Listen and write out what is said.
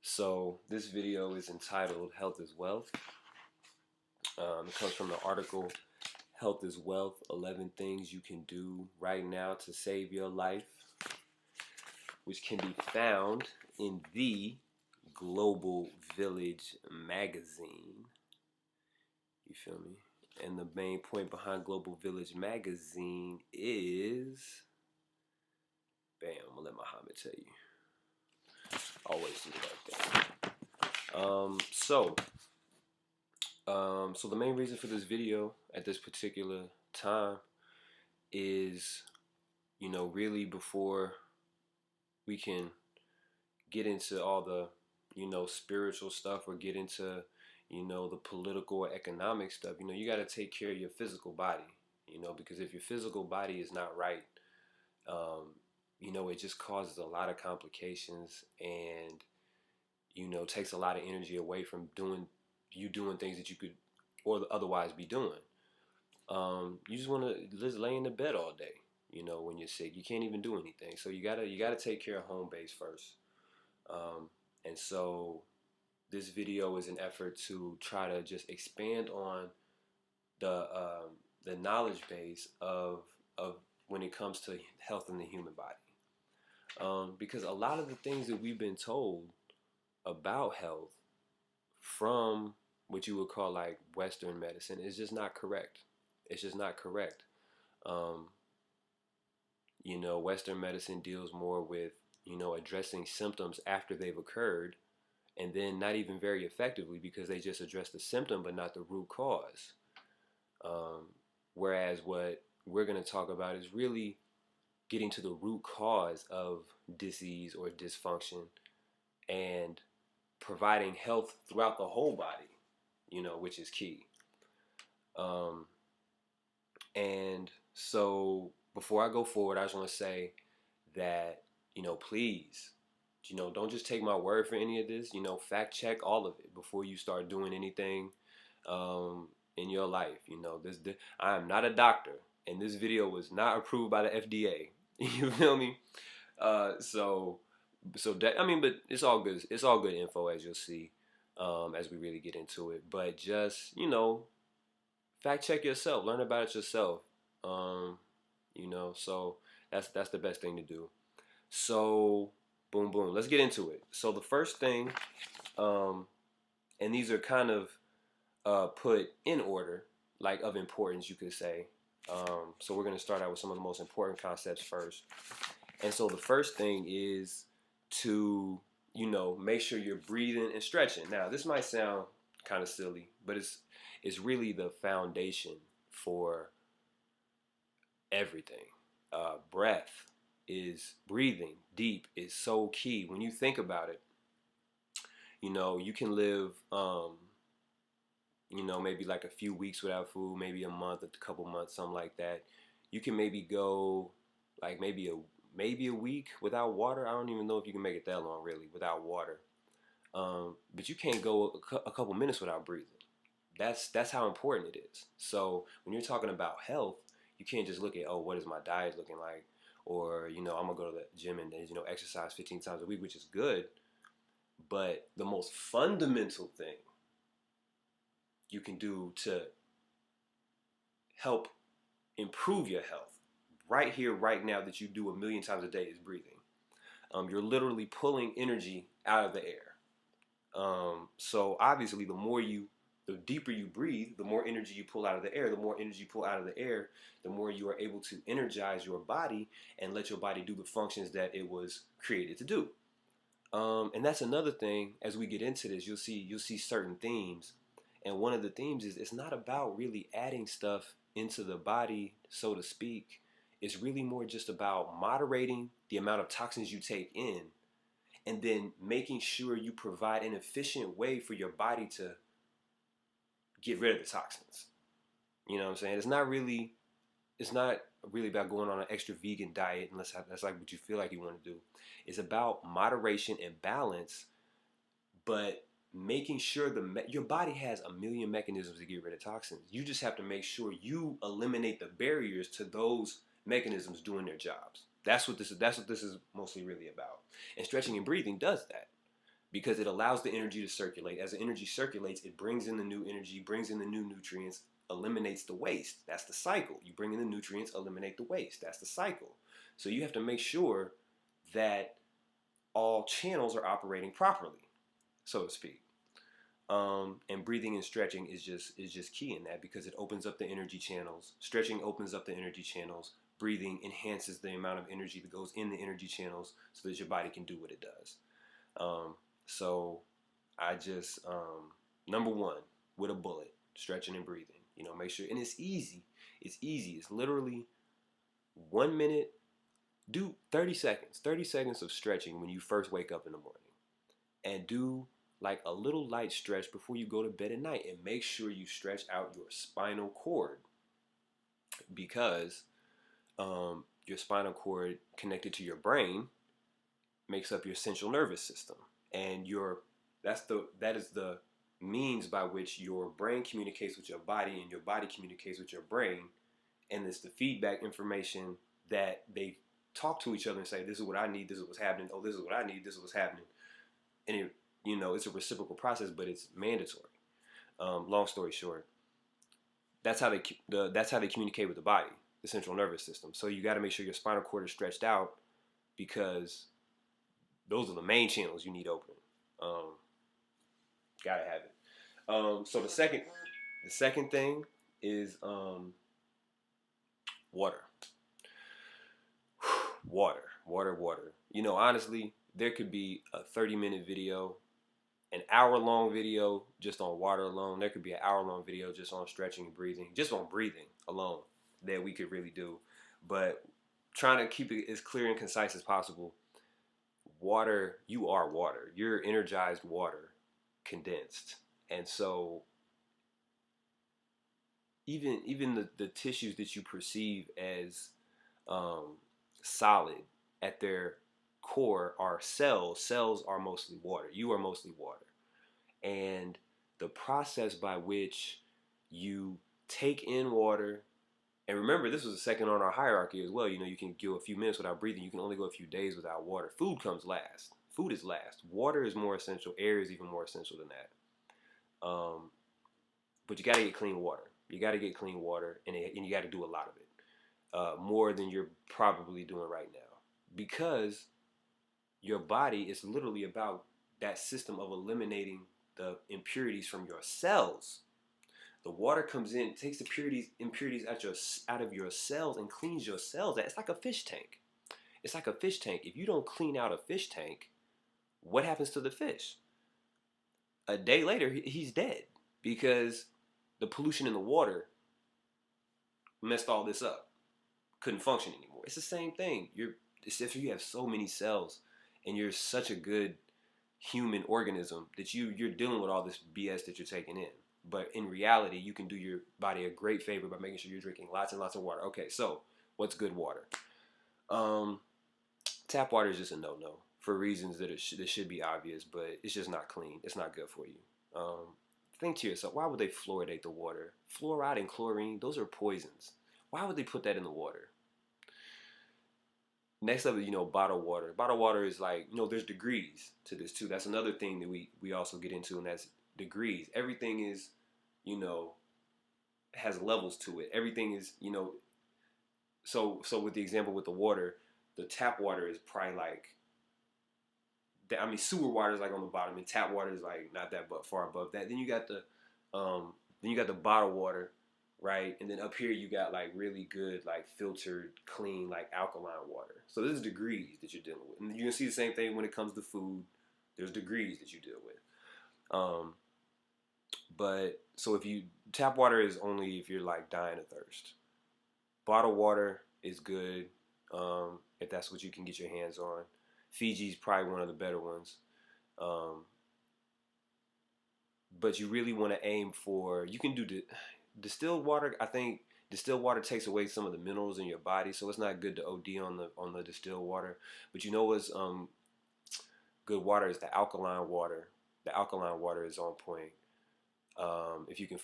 So this video is entitled Health is Wealth. It comes from the article Health is Wealth, 11 Things You Can Do Right Now to Save Your Life, which can be found in the Global Village magazine. You feel me? And the main point behind Global Village magazine is, bam, I'm gonna let Muhammad tell you. Always do the right thing. So the main reason for this video at this particular time is, really before we can get into all the, spiritual stuff or get into, the political or economic stuff, you got to take care of your physical body, because if your physical body is not right, it just causes a lot of complications and, takes a lot of energy away from doing things that you could or otherwise be doing. You just want to just lay in the bed all day. When you're sick, you can't even do anything. So you gotta take care of home base first. And so this video is an effort to try to just expand on the knowledge base of when it comes to health in the human body. Because a lot of the things that we've been told about health from what you would call like Western medicine is just not correct. It's just not correct. Western medicine deals more with, addressing symptoms after they've occurred, and then not even very effectively because they just address the symptom but not the root cause. Whereas what we're going to talk about is really getting to the root cause of disease or dysfunction and providing health throughout the whole body, which is key. And so before I go forward, I just want to say that, please, don't just take my word for any of this. Fact check all of it before you start doing anything in your life. I am not a doctor, and this video was not approved by the FDA. You feel me? So that, but it's all good. It's all good info, as you'll see as we really get into it. But just fact check yourself, learn about it yourself. So that's the best thing to do. So boom, let's get into it. So the first thing, and these are kind of put in order, like of importance, you could say. So we're gonna start out with some of the most important concepts first. And so the first thing is to, make sure you're breathing and stretching. Now, this might sound kind of silly, but it's really the foundation for everything. Breathing deep is so key. When you think about it, you can live, maybe like a few weeks without food, maybe a month, a couple months, something like that. You can maybe go like maybe a week without water. I don't even know if you can make it that long, really, without water. But you can't go a couple minutes without breathing. That's how important it is. So when you're talking about health, you can't just look at, oh, what is my diet looking like? Or, I'm going to go to the gym and, exercise 15 times a week, which is good. But the most fundamental thing you can do to help improve your health right here, right now, that you do 1,000,000 times a day is breathing. You're literally pulling energy out of the air. So obviously the deeper you breathe, the more energy you pull out of the air. The more energy you pull out of the air, the more you are able to energize your body and let your body do the functions that it was created to do. And that's another thing. As we get into this, you'll see certain themes, and one of the themes is it's not about really adding stuff into the body, so to speak. It's really more just about moderating the amount of toxins you take in, and then making sure you provide an efficient way for your body to get rid of the toxins. You know what I'm saying? It's not really about going on an extra vegan diet unless that's like what you feel like you want to do. It's about moderation and balance, but making sure your body has 1,000,000 mechanisms to get rid of toxins. You just have to make sure you eliminate the barriers to those mechanisms doing their jobs. That's what this is mostly really about. And stretching and breathing does that. because it allows the energy to circulate. As the energy circulates, it brings in the new energy, brings in the new nutrients, eliminates the waste. That's the cycle. You bring in the nutrients, eliminate the waste. That's the cycle. So you have to make sure that all channels are operating properly, so to speak. And breathing and stretching is just key in that, because it opens up the energy channels. Stretching opens up the energy channels. Breathing enhances the amount of energy that goes in the energy channels so that your body can do what it does. So I just, number one, with a bullet, stretching and breathing. Make sure, and it's easy. It's easy. It's literally 1 minute. Do 30 seconds. 30 seconds of stretching when you first wake up in the morning, and do like a little light stretch before you go to bed at night, and make sure you stretch out your spinal cord, because your spinal cord connected to your brain makes up your central nervous system, and that is the means by which your brain communicates with your body, and your body communicates with your brain, and it's the feedback information that they talk to each other and say, this is what I need, this is what's happening, oh, this is what I need, this is what's happening. And it's a reciprocal process, but it's mandatory. Long story short, that's how they communicate with the body, the central nervous system. So you got to make sure your spinal cord is stretched out, because those are the main channels you need open. Gotta have it. So the second thing is water. Water. Honestly, there could be a 30-minute video, an hour-long video just on water alone. There could be an hour-long video just on stretching and breathing, just on breathing alone, that we could really do. But trying to keep it as clear and concise as possible. Water, you are water. You're energized water, condensed. And so even the tissues that you perceive as solid, at their core are cells. Cells are mostly water. You are mostly water. And the process by which you take in water, and remember, this was the second on our hierarchy as well. You can go a few minutes without breathing. You can only go a few days without water. Food comes last. Food is last. Water is more essential. Air is even more essential than that. But you got to get clean water. You got to get clean water, and you got to do a lot of it, more than you're probably doing right now, because your body is literally about that system of eliminating the impurities from your cells. The water comes in, takes the impurities out of your cells and cleans your cells. It's like a fish tank. It's like a fish tank. If you don't clean out a fish tank, what happens to the fish? A day later, he's dead, because the pollution in the water messed all this up. Couldn't function anymore. It's the same thing. It's if you have so many cells and you're such a good human organism that you're dealing with all this BS that you're taking in. But in reality, you can do your body a great favor by making sure you're drinking lots and lots of water. Okay, so what's good water? Tap water is just a no-no for reasons that should be obvious, but it's just not clean. It's not good for you. Think to yourself, why would they fluoridate the water? Fluoride and chlorine, those are poisons. Why would they put that in the water? Next up is, bottled water. Bottled water is like, there's degrees to this too. That's another thing that we also get into, and that's degrees. Everything is, has levels to it. Everything is, so with the example with the water, the tap water is probably like, sewer water is like on the bottom, and tap water is like not that but far above that. Then you got the bottled water, right? And then up here you got like really good, like filtered, clean, like alkaline water. So there's degrees that you're dealing with. And you can see the same thing when it comes to food. There's degrees that you deal with. But so tap water is only if you're like dying of thirst. Bottled water is good, if that's what you can get your hands on. Fiji's probably one of the better ones. But you really want to aim for, you can do distilled water. I think distilled water takes away some of the minerals in your body, so it's not good to OD on the distilled water. But what's good water is the alkaline water. The alkaline water is on point. If you can